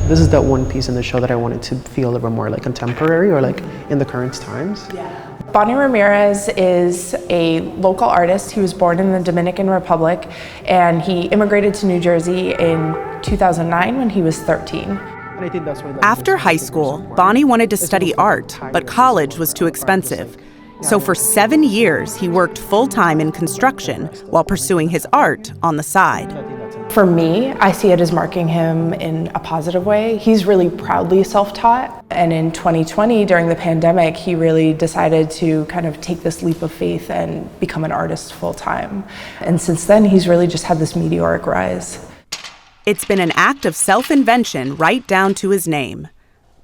This is that one piece in the show that I wanted to feel a little bit more like contemporary or like in the current times. Bonnie Ramirez is a local artist. He was born in the Dominican Republic, and he immigrated to New Jersey in 2009 when he was 13. And I think that's where, After high school, Bonnie wanted to study art, but college was too expensive. So for 7 years, he worked full-time in construction while pursuing his art on the side. For me, I see it as marking him in a positive way. He's really proudly self-taught. And in 2020, during the pandemic, he really decided to kind of take this leap of faith and become an artist full-time. And since then, he's really just had this meteoric rise. It's been an act of self-invention right down to his name.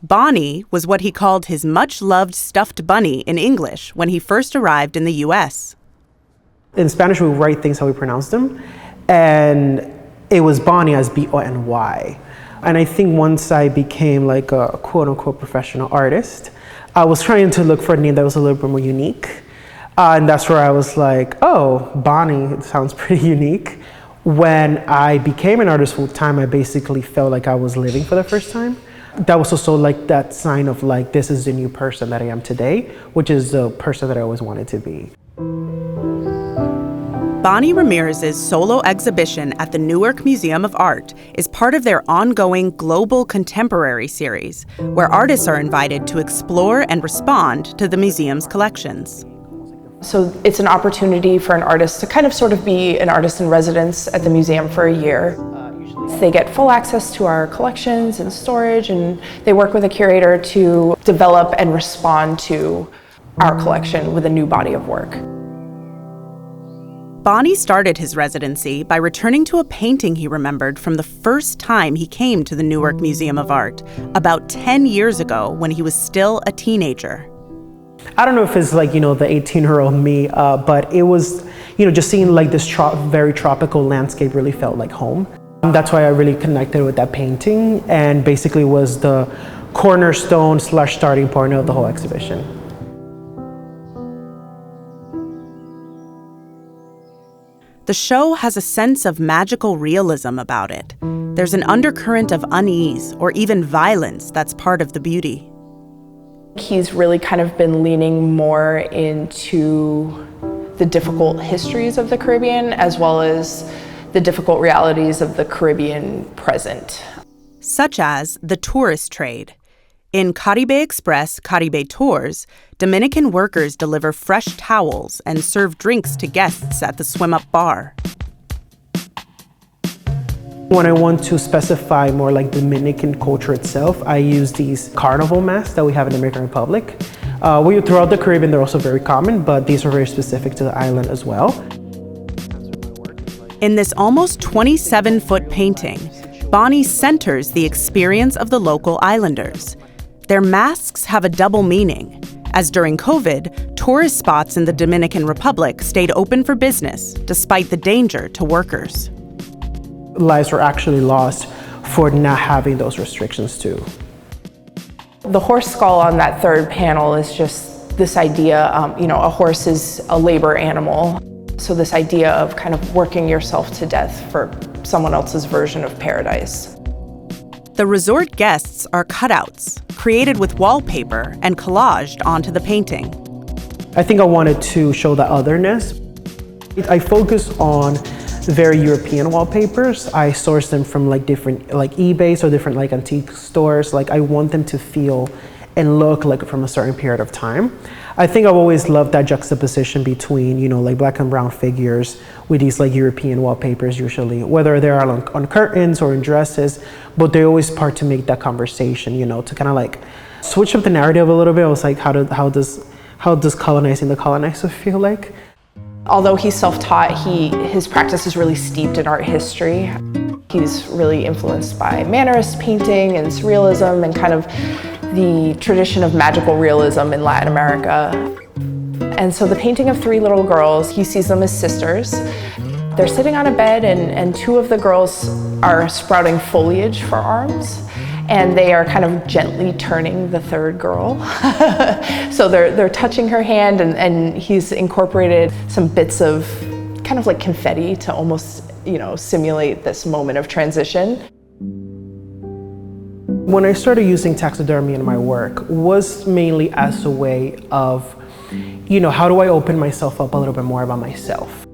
Bonnie was what he called his much-loved stuffed bunny in English when he first arrived in the U.S. In Spanish, we write things how we pronounce them. And it was Bonnie as B-O-N-Y. And I think once I became like a quote-unquote professional artist, I was trying to look for a name that was a little bit more unique. And that's where I was like, oh, Bonnie, it sounds pretty unique. When I became an artist full-time, I basically felt like I was living for the first time. That was also like that sign of like, this is the new person that I am today, which is the person that I always wanted to be. Bonnie Ramirez's solo exhibition at the Newark Museum of Art is part of their ongoing Global Contemporary series, where artists are invited to explore and respond to the museum's collections. So it's an opportunity for an artist to kind of sort of be an artist in residence at the museum for a year. They get full access to our collections and storage, and they work with a curator to develop and respond to our collection with a new body of work. Bonnie started his residency by returning to a painting he remembered from the first time he came to the Newark Museum of Art, about 10 years ago when he was still a teenager. I don't know if it's like, the 18-year-old me, but it was, just seeing like this very tropical landscape really felt like home. That's why I really connected with that painting, and basically was the cornerstone / starting point of the whole exhibition. The show has a sense of magical realism about it. There's an undercurrent of unease or even violence that's part of the beauty. He's really kind of been leaning more into the difficult histories of the Caribbean as well as the difficult realities of the Caribbean present. Such as the tourist trade. In Caribe Express Caribe Tours, Dominican workers deliver fresh towels and serve drinks to guests at the swim-up bar. When I want to specify more like Dominican culture itself, I use these carnival masks that we have in the Dominican Republic. Throughout the Caribbean, they're also very common, but these are very specific to the island as well. In this almost 27-foot painting, Bonnie centers the experience of the local islanders. Their masks have a double meaning, as during COVID, tourist spots in the Dominican Republic stayed open for business despite the danger to workers. Lives were actually lost for not having those restrictions too. The horse skull on that third panel is just this idea, a horse is a labor animal. So this idea of kind of working yourself to death for someone else's version of paradise. The resort guests are cutouts, created with wallpaper and collaged onto the painting. I think I wanted to show the otherness. I focus on very European wallpapers. I source them from like different eBays or different antique stores. I want them to feel and look like from a certain period of time. I think I've always loved that juxtaposition between, black and brown figures with these European wallpapers usually, whether they are on curtains or in dresses, but they always part to make that conversation, to kind of switch up the narrative a little bit. I was like, how does colonizing the colonizer feel like? Although he's self-taught, his practice is really steeped in art history. He's really influenced by Mannerist painting and surrealism and kind of the tradition of magical realism in Latin America. And so the painting of three little girls, he sees them as sisters. They're sitting on a bed and two of the girls are sprouting foliage for arms, and they are kind of gently turning the third girl. So they're touching her hand, and he's incorporated some bits of kind of like confetti to almost, simulate this moment of transition. When I started using taxidermy in my work was mainly as a way of, how do I open myself up a little bit more about myself?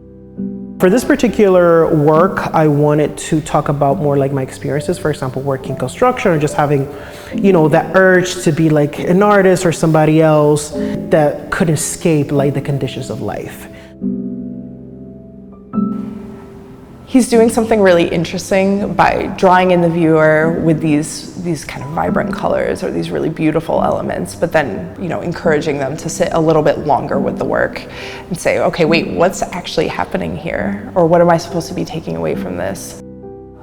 For this particular work, I wanted to talk about more like my experiences, for example, working construction or just having, that urge to be like an artist or somebody else that could escape like the conditions of life. He's doing something really interesting by drawing in the viewer with these kind of vibrant colors or these really beautiful elements, but then, encouraging them to sit a little bit longer with the work and say, okay, wait, what's actually happening here? Or what am I supposed to be taking away from this?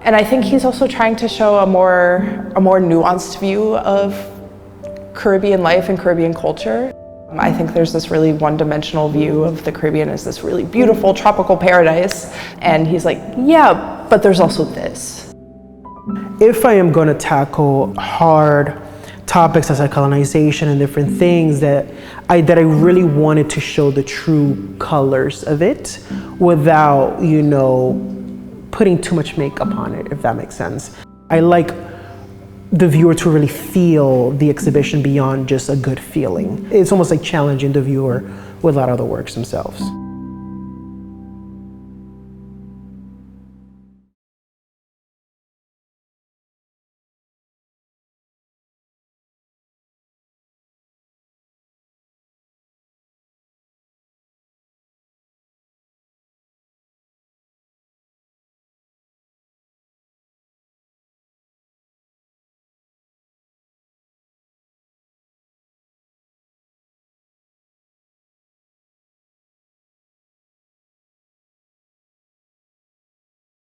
And I think he's also trying to show a more nuanced view of Caribbean life and Caribbean culture. I think there's this really one-dimensional view of the Caribbean as this really beautiful tropical paradise. And he's like, yeah, but there's also this. If I am going to tackle hard topics as like colonization and different things that I really wanted to show the true colors of it without, putting too much makeup on it, if that makes sense. I like the viewer to really feel the exhibition beyond just a good feeling. It's almost like challenging the viewer with a lot of the works themselves.